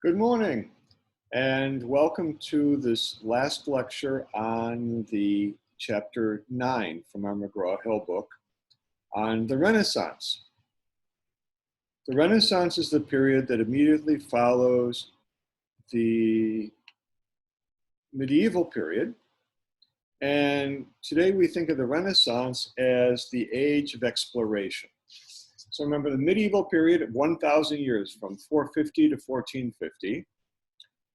Good morning, and welcome to this last lecture on the chapter 9 from our McGraw-Hill book on the Renaissance. The Renaissance is the period that immediately follows the medieval period, and today we think of the Renaissance as the age of exploration. So remember the medieval period of 1,000 years from 450 to 1450.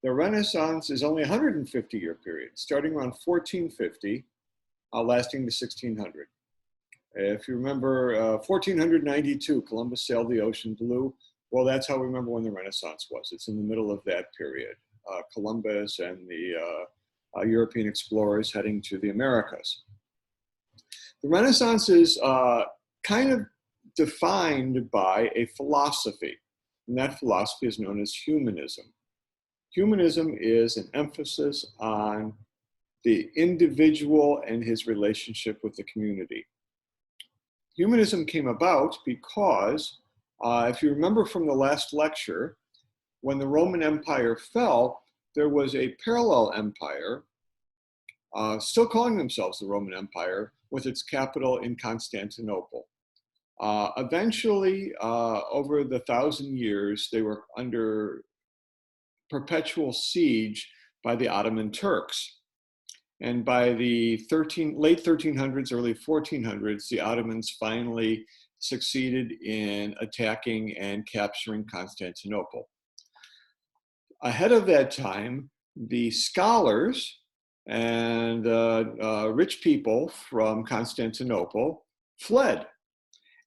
The Renaissance is only a 150-year period, starting around 1450, lasting to 1600. If you remember 1492, Columbus sailed the ocean blue. Well, that's how we remember when the Renaissance was. It's in the middle of that period. Columbus and the European explorers heading to the Americas. The Renaissance is kind of defined by a philosophy, and that philosophy is known as humanism. Humanism is an emphasis on the individual and his relationship with the community. Humanism came about because, if you remember from the last lecture, when the Roman Empire fell, there was a parallel empire, still calling themselves the Roman Empire, with its capital in Constantinople. Eventually, over the 1,000 years, they were under perpetual siege by the Ottoman Turks. And by the late 1300s, early 1400s, the Ottomans finally succeeded in attacking and capturing Constantinople. Ahead of that time, the scholars and rich people from Constantinople fled.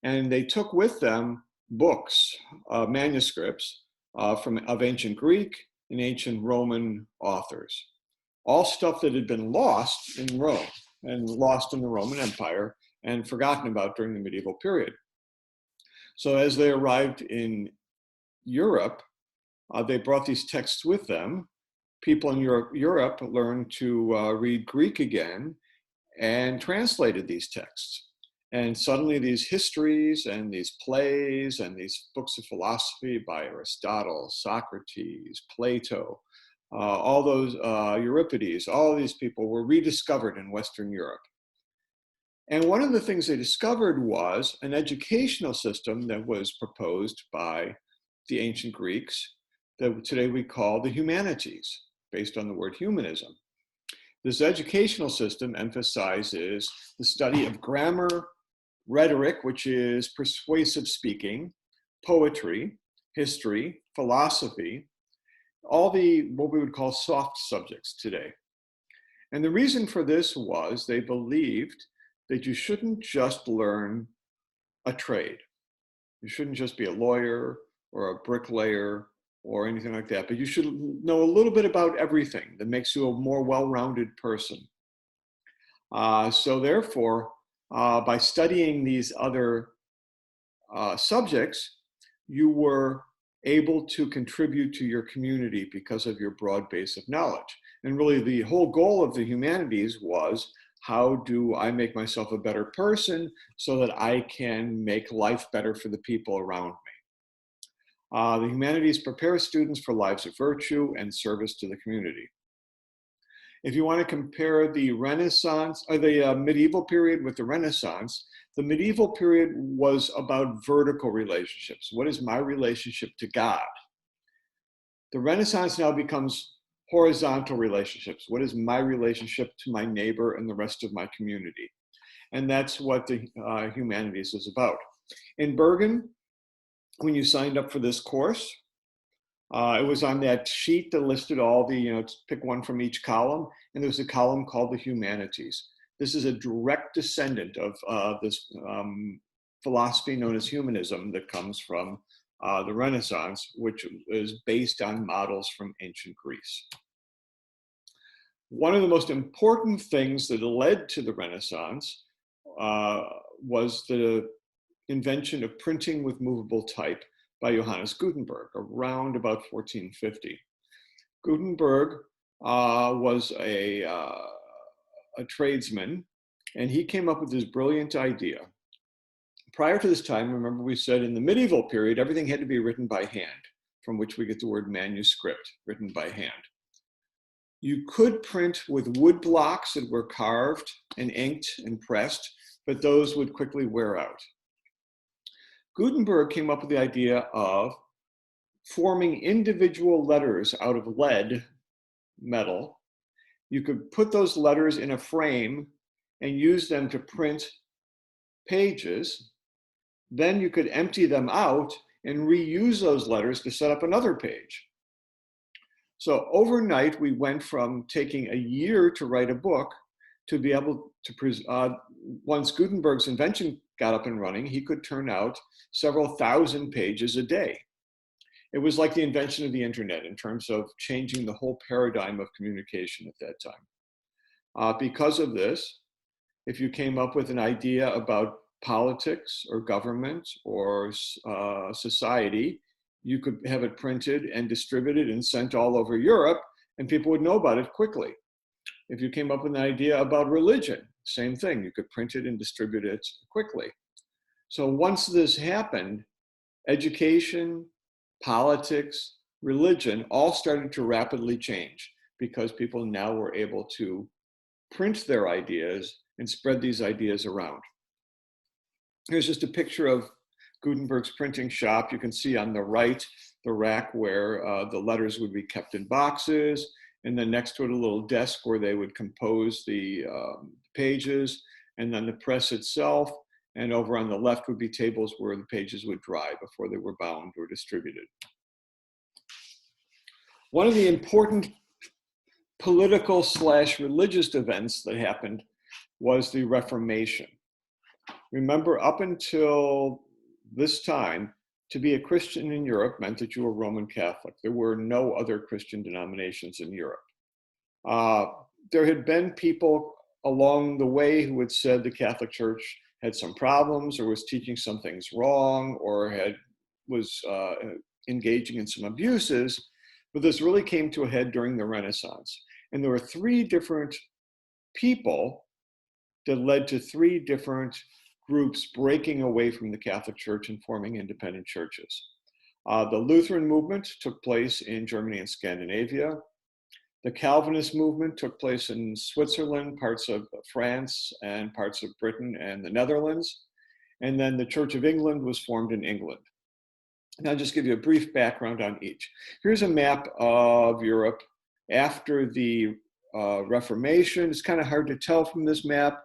And they took with them books, manuscripts of ancient Greek and ancient Roman authors. All stuff that had been lost in Rome and lost in the Roman Empire and forgotten about during the medieval period. So as they arrived in Europe, they brought these texts with them. People in Europe learned to read Greek again and translated these texts. And suddenly these histories and these plays and these books of philosophy by Aristotle, Socrates, Plato, all those, Euripides, all these people were rediscovered in Western Europe. And one of the things they discovered was an educational system that was proposed by the ancient Greeks that today we call the humanities, based on the word humanism. This educational system emphasizes the study of grammar, rhetoric, which is persuasive speaking, poetry, history, philosophy, all the what we would call soft subjects today. And the reason for this was they believed that you shouldn't just learn a trade. You shouldn't just be a lawyer or a bricklayer or anything like that, but you should know a little bit about everything that makes you a more well-rounded person. So therefore, by studying these other subjects, you were able to contribute to your community because of your broad base of knowledge. And really the whole goal of the humanities was, how do I make myself a better person so that I can make life better for the people around me? The humanities prepare students for lives of virtue and service to the community. If you want to compare the Renaissance or the medieval period with the Renaissance, the medieval period was about vertical relationships. What is my relationship to God? The Renaissance now becomes horizontal relationships. What is my relationship to my neighbor and the rest of my community? And that's what the humanities is about. In Bergen, when you signed up for this course, it was on that sheet that listed all the, pick one from each column, and there was a column called the humanities. This is a direct descendant of this philosophy known as humanism that comes from the Renaissance, which is based on models from ancient Greece. One of the most important things that led to the Renaissance was the invention of printing with movable type by Johannes Gutenberg around about 1450. Gutenberg was a tradesman, and he came up with this brilliant idea. Prior to this time, remember we said in the medieval period, everything had to be written by hand. from which we get the word manuscript, written by hand. You could print with wood blocks that were carved and inked and pressed, but those would quickly wear out. Gutenberg came up with the idea of forming individual letters out of lead metal. You could put those letters in a frame and use them to print pages. Then you could empty them out and reuse those letters to set up another page. So overnight, we went from taking a year to write a book to be able to, once Gutenberg's invention got up and running, he could turn out several thousand pages a day. It was like the invention of the internet in terms of changing the whole paradigm of communication at that time. Because of this, if you came up with an idea about politics or government or society, you could have it printed and distributed and sent all over Europe, and people would know about it quickly. If you came up with an idea about religion, same thing, you could print it and distribute it quickly. So once this happened, education, politics, religion all started to rapidly change because people now were able to print their ideas and spread these ideas around. Here's just a picture of Gutenberg's printing shop. You can see on the right, the rack where the letters would be kept in boxes, and then next to it, a little desk where they would compose the pages, and then the press itself. And over on the left would be tables where the pages would dry before they were bound or distributed. One of the important political/religious events that happened was the Reformation. Remember, up until this time, to be a Christian in Europe meant that you were Roman Catholic. There were no other Christian denominations in Europe. There had been people along the way who had said the Catholic Church had some problems or was teaching some things wrong or was engaging in some abuses, but this really came to a head during the Renaissance. And there were three different people that led to three different groups breaking away from the Catholic Church and forming independent churches. The Lutheran movement took place in Germany and Scandinavia. The Calvinist movement took place in Switzerland, parts of France, and parts of Britain and the Netherlands. And then the Church of England was formed in England. And I'll just give you a brief background on each. Here's a map of Europe after the Reformation. It's kind of hard to tell from this map,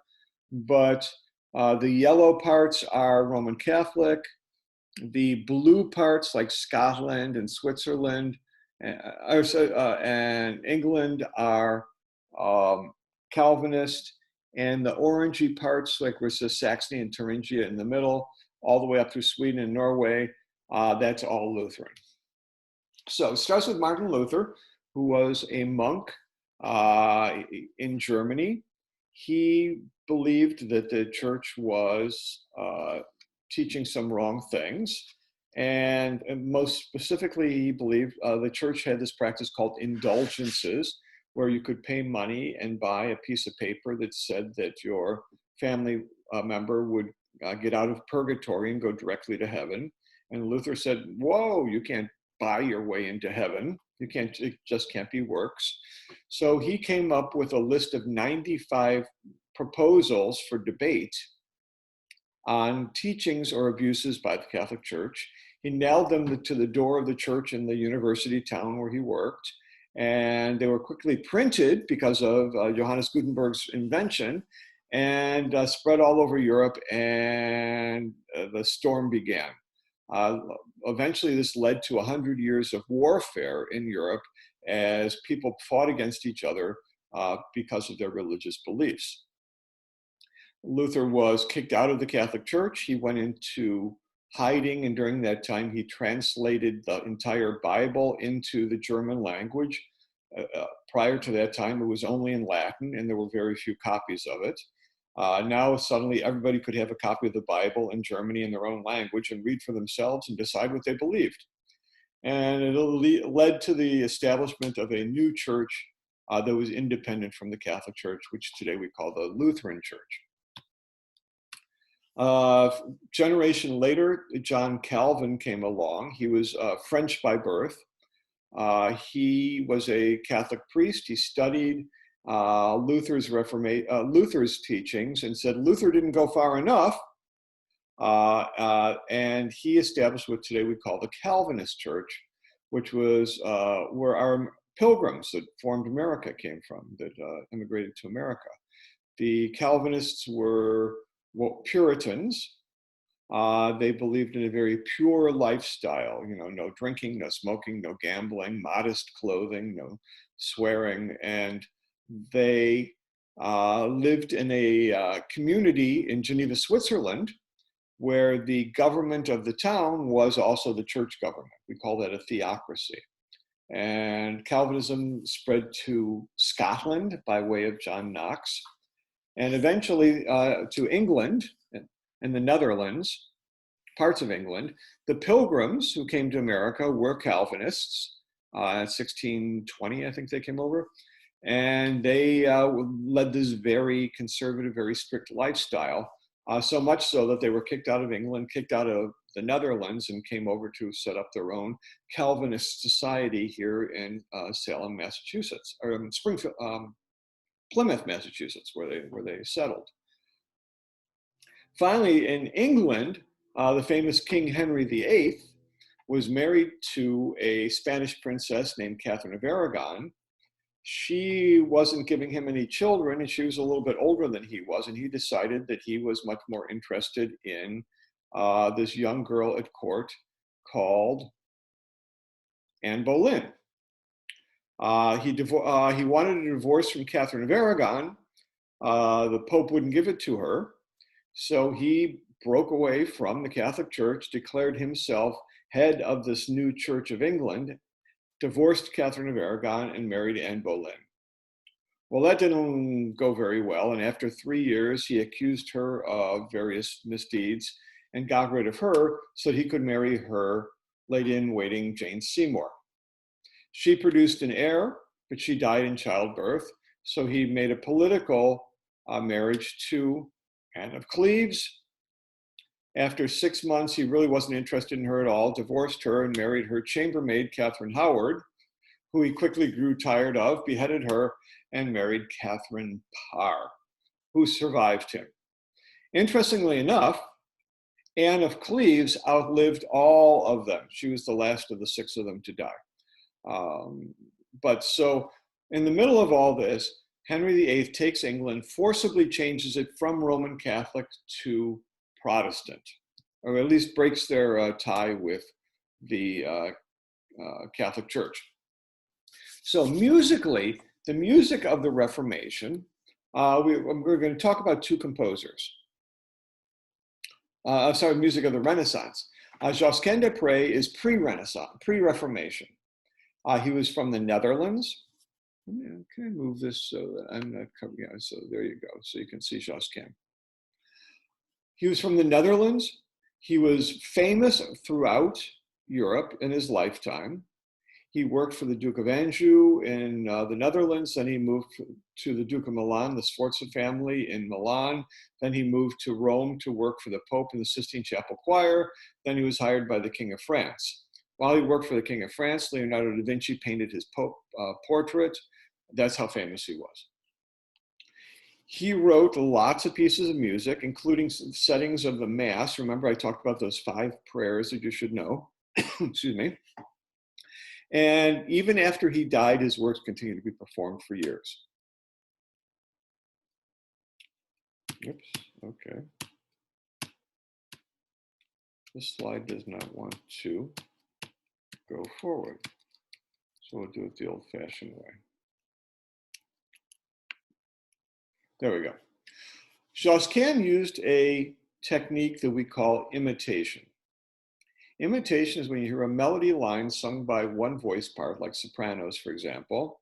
but the yellow parts are Roman Catholic. The blue parts, like Scotland and Switzerland and England, are Calvinist. And the orangey parts, like where it says Saxony and Thuringia in the middle, all the way up through Sweden and Norway, that's all Lutheran. So it starts with Martin Luther, who was a monk in Germany. He believed that the church was teaching some wrong things. And most specifically, he believed the church had this practice called indulgences, where you could pay money and buy a piece of paper that said that your family member would get out of purgatory and go directly to heaven. And Luther said, whoa, you can't buy your way into heaven. It just can't be works. So he came up with a list of 95 proposals for debate on teachings or abuses by the Catholic Church. He nailed them to the door of the church in the university town where he worked. And they were quickly printed because of Johannes Gutenberg's invention and spread all over Europe, and the storm began. Eventually, this led to 100 years of warfare in Europe as people fought against each other because of their religious beliefs. Luther was kicked out of the Catholic Church. He went into hiding, and during that time, he translated the entire Bible into the German language. Prior to that time, it was only in Latin, and there were very few copies of it. Now, suddenly, everybody could have a copy of the Bible in Germany in their own language and read for themselves and decide what they believed. And it led to the establishment of a new church that was independent from the Catholic Church, which today we call the Lutheran Church. Generation later, John Calvin came along. He was French by birth. He was a Catholic priest. He studied Luther's teachings and said Luther didn't go far enough. And he established what today we call the Calvinist Church, which was where our pilgrims that formed America came from, that immigrated to America. The Calvinists were Puritans. They believed in a very pure lifestyle, no drinking, no smoking, no gambling, modest clothing, no swearing. And they lived in a community in Geneva, Switzerland, where the government of the town was also the church government. We call that a theocracy. And Calvinism spread to Scotland by way of John Knox, and eventually to England and the Netherlands, parts of England. The Pilgrims who came to America were Calvinists. 1620, I think they came over. And they led this very conservative, very strict lifestyle, so much so that they were kicked out of England, kicked out of the Netherlands, and came over to set up their own Calvinist society here in Salem, Massachusetts, or Springfield, Plymouth, Massachusetts, where they settled. Finally, in England, the famous King Henry VIII was married to a Spanish princess named Catherine of Aragon. She wasn't giving him any children, and she was a little bit older than he was, and he decided that he was much more interested in this young girl at court called Anne Boleyn. He wanted a divorce from Catherine of Aragon. The Pope wouldn't give it to her, so he broke away from the Catholic Church, declared himself head of this new Church of England, divorced Catherine of Aragon, and married Anne Boleyn. Well, that didn't go very well, and after 3 years, he accused her of various misdeeds and got rid of her so he could marry her lady-in-waiting Jane Seymour. She produced an heir, but she died in childbirth, so he made a political marriage to Anne of Cleves. After 6 months, he really wasn't interested in her at all, divorced her and married her chambermaid, Catherine Howard, who he quickly grew tired of, beheaded her, and married Catherine Parr, who survived him. Interestingly enough, Anne of Cleves outlived all of them. She was the last of the 6 of them to die. But so in the middle of all this, Henry VIII takes England, forcibly changes it from Roman Catholic to Protestant, or at least breaks their tie with the Catholic Church. So musically, the music of the Reformation, we're going to talk about 2 composers. Music of the Renaissance. Josquin des Prez is pre-Renaissance, pre-Reformation. He was from the Netherlands. Can I move this so that I'm not covering? Yeah, so there you go. So you can see Josquin. He was from the Netherlands. He was famous throughout Europe in his lifetime. He worked for the Duke of Anjou in the Netherlands. Then he moved to the Duke of Milan, the Sforza family in Milan. Then he moved to Rome to work for the Pope in the Sistine Chapel Choir. Then he was hired by the King of France. While he worked for the King of France, Leonardo da Vinci painted his Pope portrait. That's how famous he was. He wrote lots of pieces of music, including settings of the Mass. Remember, I talked about those 5 prayers that you should know. Excuse me. And even after he died, his works continued to be performed for years. Oops, okay. This slide does not want to go forward. So we'll do it the old-fashioned way. There we go. Josquin used a technique that we call imitation. Imitation is when you hear a melody line sung by one voice part, like sopranos, for example,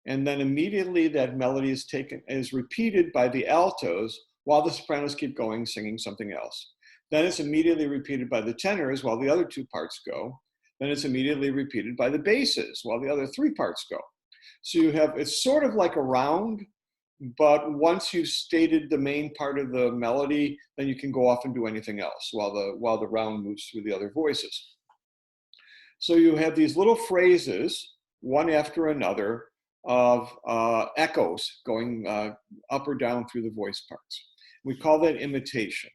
and then immediately that melody is repeated by the altos while the sopranos keep going, singing something else. Then it's immediately repeated by the tenors while the other 2 parts go. Then it's immediately repeated by the basses while the other 3 parts go. So you have, it's sort of like a round, but once you've stated the main part of the melody, then you can go off and do anything else while the round moves through the other voices. So you have these little phrases, one after another, of echoes going up or down through the voice parts. We call that imitation.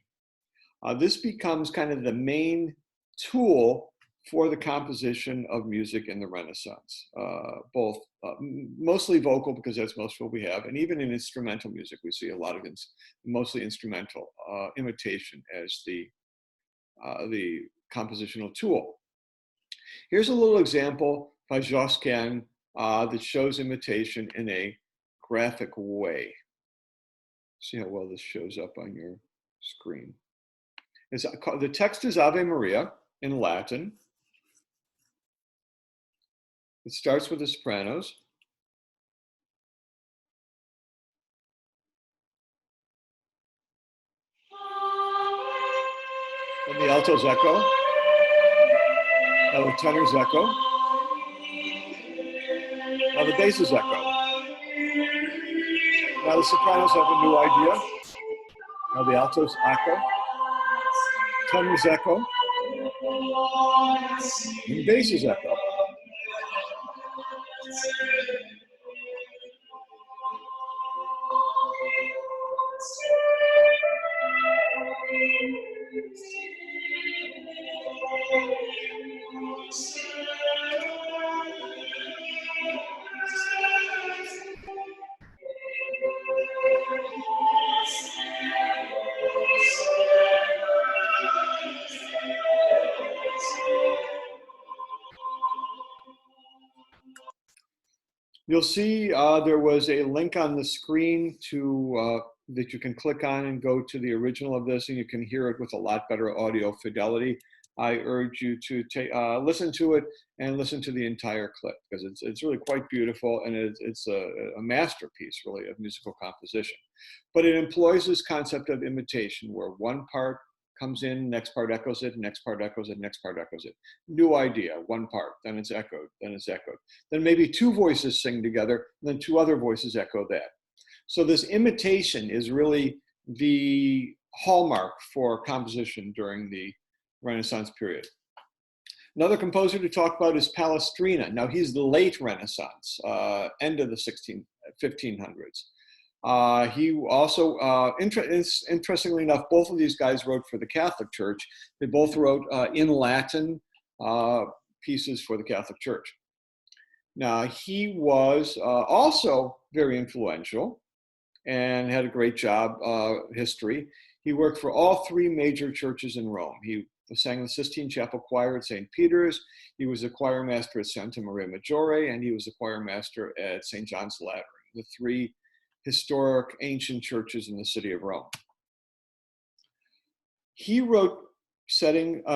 This becomes kind of the main tool for the composition of music in the Renaissance, both mostly vocal, because that's most of what we have, and even in instrumental music, we see a lot of mostly instrumental imitation as the compositional tool. Here's a little example by Josquin that shows imitation in a graphic way. See how well this shows up on your screen. The text is Ave Maria in Latin. It starts with the sopranos. And the altos echo. Now the tenors echo. Now the basses echo. Now the sopranos have a new idea. Now the altos echo. Tenors echo. And basses echo. You'll see there was a link on the screen to that you can click on and go to the original of this, and you can hear it with a lot better audio fidelity. I urge you to listen to it and listen to the entire clip, because it's really quite beautiful, and it's a masterpiece, really, of musical composition. But it employs this concept of imitation, where one part comes in, next part echoes it, next part echoes it, next part echoes it. New idea, one part, then it's echoed, then it's echoed. Then maybe two voices sing together, then two other voices echo that. So this imitation is really the hallmark for composition during the Renaissance period. Another composer to talk about is Palestrina. Now he's the late Renaissance, end of the 1500s. He also, interestingly enough, both of these guys wrote for the Catholic Church. They both wrote in Latin pieces for the Catholic Church. Now, he was also very influential and had a great job, history. He worked for all three major churches in Rome. He sang in the Sistine Chapel Choir at St. Peter's. He was a choir master at Santa Maria Maggiore, and he was a choir master at St. John's Lateran, the three historic ancient churches in the city of Rome. He wrote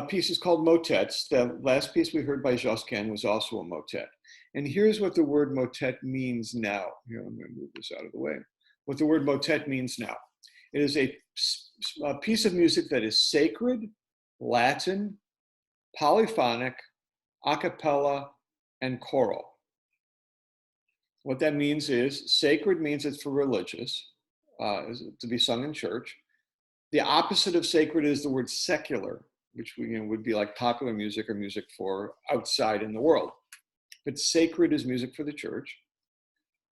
pieces called motets. The last piece we heard by Josquin was also a motet. And here's what the word motet means now. Here, I'm going to move this out of the way. What the word motet means now. It is a piece of music that is sacred, Latin, polyphonic, a cappella, and choral. What that means is sacred means it's for religious, to be sung in church. The opposite of sacred is the word secular, which would be like popular music or music for outside in the world. But sacred is music for the church.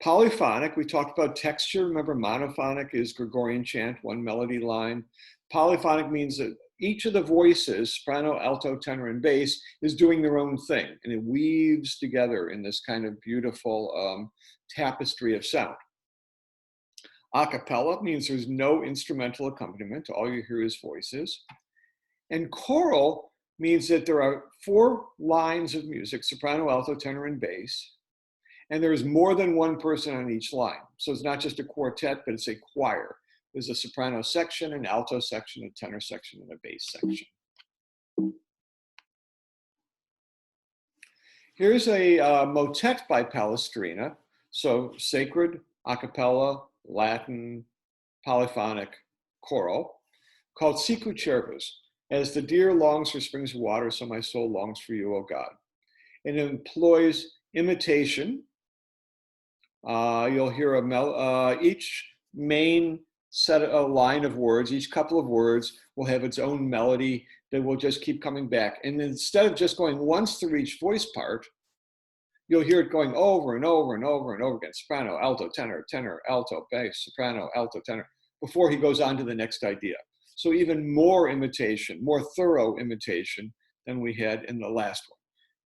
Polyphonic, we talked about texture. Remember, monophonic is Gregorian chant, one melody line. Polyphonic means that each of the voices, soprano, alto, tenor, and bass, is doing their own thing, and it weaves together in this kind of beautiful tapestry of sound. A cappella means there's no instrumental accompaniment. All you hear is voices. And choral means that there are 4 lines of music, soprano, alto, tenor, and bass, and there's more than one person on each line. So it's not just a quartet, but it's a choir. There's a soprano section, an alto section, a tenor section, and a bass section. Here's a motet by Palestrina. So sacred, a cappella, Latin, polyphonic, choral, called Sicut Cervus. As the deer longs for springs of water, so my soul longs for you, O God. It employs imitation. You'll hear each main set a line of words. Each couple of words will have its own melody that will just keep coming back. And instead of just going once through each voice part, you'll hear it going over and over and over and over again. Soprano, alto, tenor, tenor, alto, bass, soprano, alto, tenor, before he goes on to the next idea. So even more imitation, more thorough imitation than we had in the last one.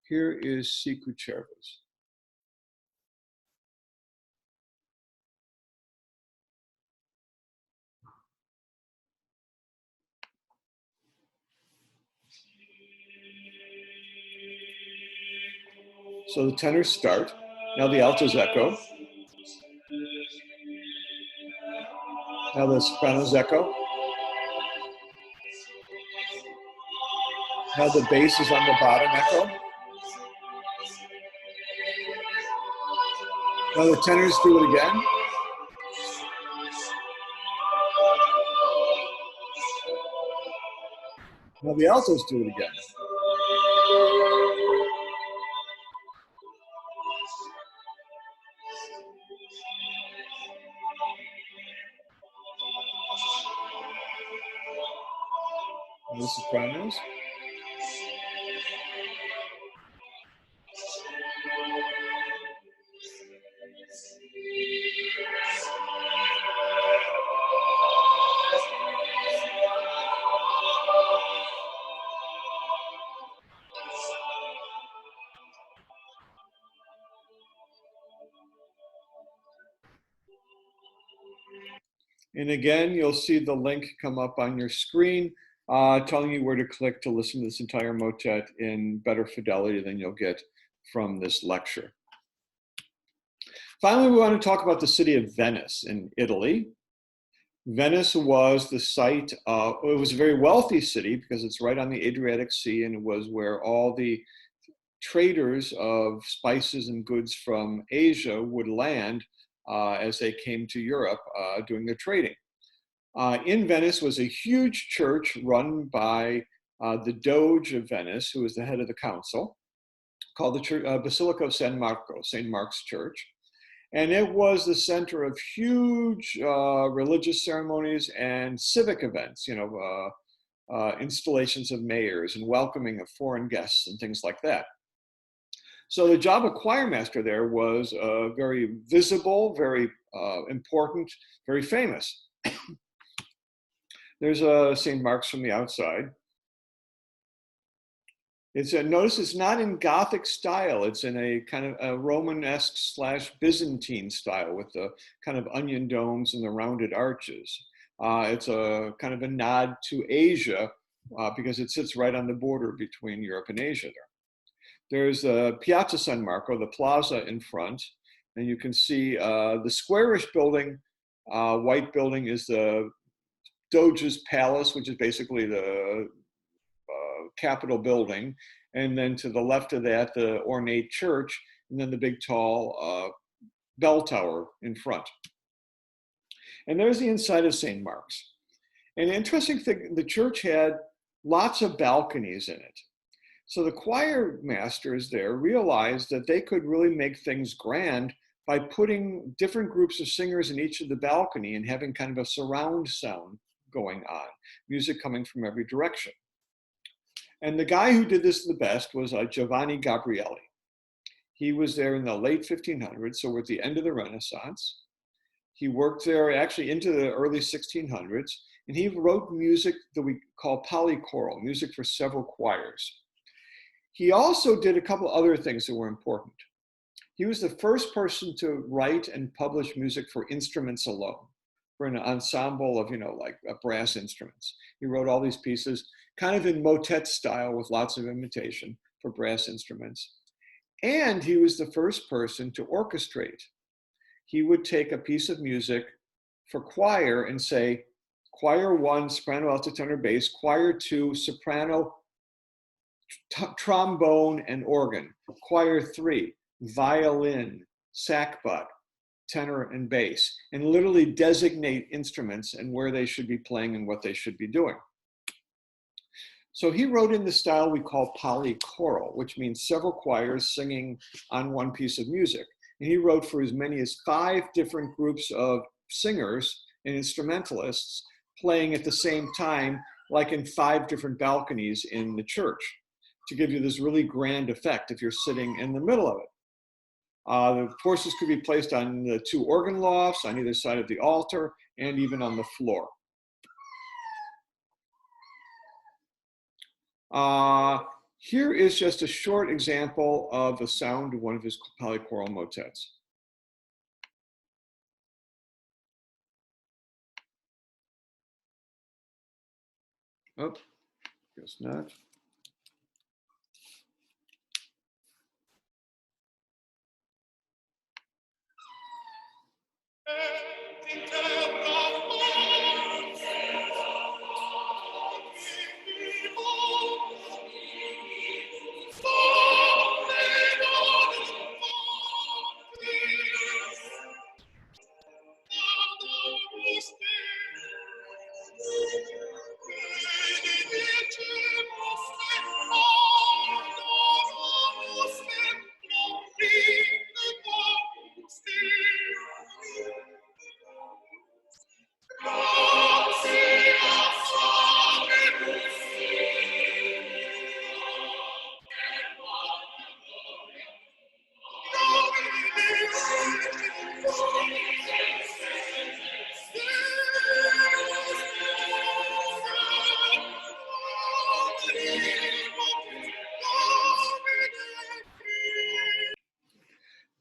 Here is Si Cucervas. So the tenors start. Now the altos echo. Now the sopranos echo. Now the bass is on the bottom echo. Now the tenors do it again. Now the altos do it again. And the sopranos. And again, you'll see the link come up on your screen telling you where to click to listen to this entire motet in better fidelity than you'll get from this lecture. Finally, we want to talk about the city of Venice in Italy. Venice was the site of, it was a very wealthy city because it's right on the Adriatic Sea, and it was where all the traders of spices and goods from Asia would land as they came to Europe doing their trading. In Venice was a huge church run by the Doge of Venice, who was the head of the council, called the church, Basilica of San Marco, St. Mark's Church. And it was the center of huge religious ceremonies and civic events, installations of mayors and welcoming of foreign guests and things like that. So the job of choir master there was very visible, very important, very famous. There's St. Mark's from the outside. Notice it's not in Gothic style. It's in a kind of a Romanesque / Byzantine style with the kind of onion domes and the rounded arches. It's a kind of a nod to Asia because it sits right on the border between Europe and Asia there. There's Piazza San Marco, the plaza in front, and you can see the squarish building, white building is the Doge's Palace, which is basically the Capitol building, and then to the left of that, the ornate church, and then the big tall bell tower in front. And there's the inside of St. Mark's. And the interesting thing, the church had lots of balconies in it. So the choir masters there realized that they could really make things grand by putting different groups of singers in each of the balcony and having kind of a surround sound going on, music coming from every direction. And the guy who did this the best was Giovanni Gabrieli. He was there in the late 1500s, so we're at the end of the Renaissance. He worked there actually into the early 1600s, and he wrote music that we call polychoral, music for several choirs. He also did a couple other things that were important. He was the first person to write and publish music for instruments alone, for an ensemble of, like brass instruments. He wrote all these pieces kind of in motet style with lots of imitation for brass instruments. And he was the first person to orchestrate. He would take a piece of music for choir and say, choir 1, soprano, alto, tenor, bass, choir 2, soprano, trombone, and organ, choir 3, violin, sackbut, tenor, and bass, and literally designate instruments and where they should be playing and what they should be doing. So he wrote in the style we call polychoral, which means several choirs singing on one piece of music. And he wrote for as many as 5 different groups of singers and instrumentalists playing at the same time, like in 5 different balconies in the church, to give you this really grand effect if you're sitting in the middle of it. The horses could be placed on the 2 organ lofts on either side of the altar and even on the floor. Here is just a short example of the sound of one of his polychoral motets. Oh, guess not.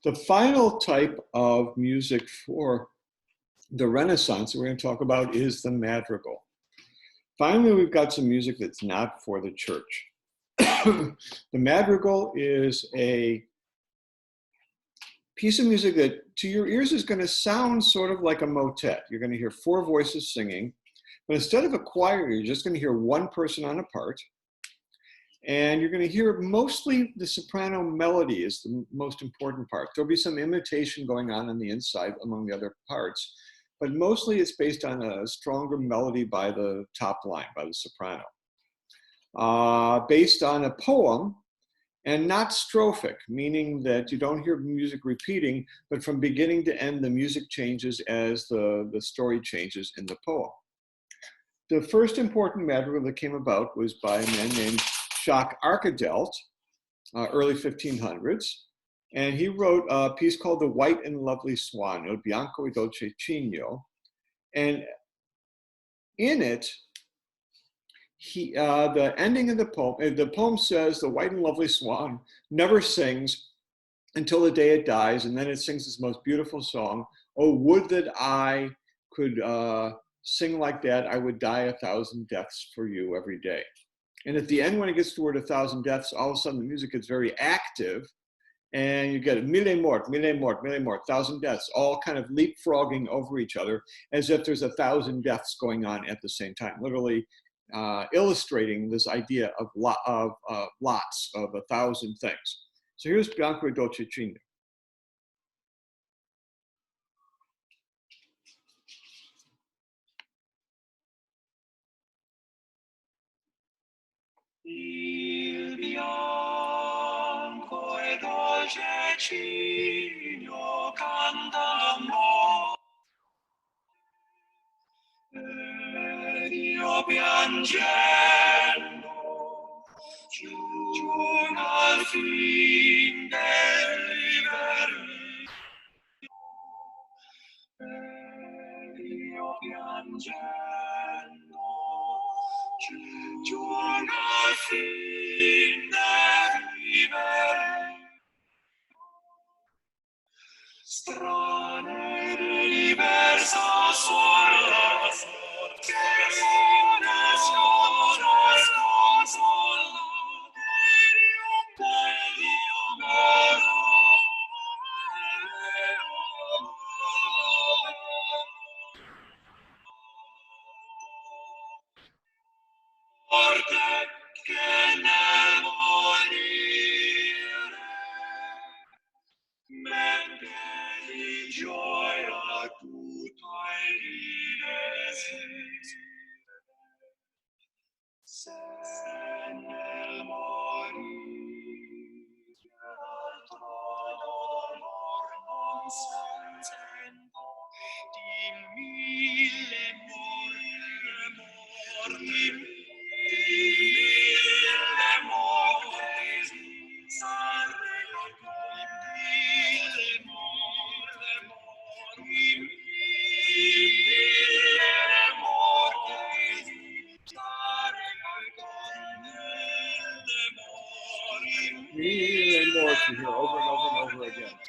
The final type of music for the Renaissance that we're going to talk about is the madrigal. Finally, we've got some music that's not for the church. The madrigal is a piece of music that to your ears is going to sound sort of like a motet. You're going to hear 4 voices singing, but instead of a choir, you're just going to hear 1 person on a part. And you're going to hear mostly the soprano melody is the most important part. There'll be some imitation going on the inside among the other parts, but mostly it's based on a stronger melody by the top line, by the soprano. Based on a poem, and not strophic, meaning that you don't hear music repeating, but from beginning to end, the music changes as the story changes in the poem. The first important madrigal that came about was by a man named Jacques Arcadelt, early 1500s. And he wrote a piece called The White and Lovely Swan, Il Bianco e Dolce Cigno. And in it, the ending of the poem says, the white and lovely swan never sings until the day it dies. And then it sings this most beautiful song. Oh, would that I could sing like that. I would die 1,000 deaths for you every day. And at the end, when it gets toward 1,000 deaths, all of a sudden the music gets very active, and you get mille mort, 1,000 deaths, all kind of leapfrogging over each other, as if there's 1,000 deaths going on at the same time, literally illustrating this idea of lots of 1,000 things. So here's Bianco e Dolce Cigno. Il bianco e dolce cigno cantando ed io piangendo giungo al fin dell'inverno ed io piangendo giungo al fin dell'inverno. Strana e diversa sola che conosco sola Dio moro forte che nel morire mente di gioia tutto il desire. Se nel morire altro dolor non sento, Mille mortis, here over and over and over again.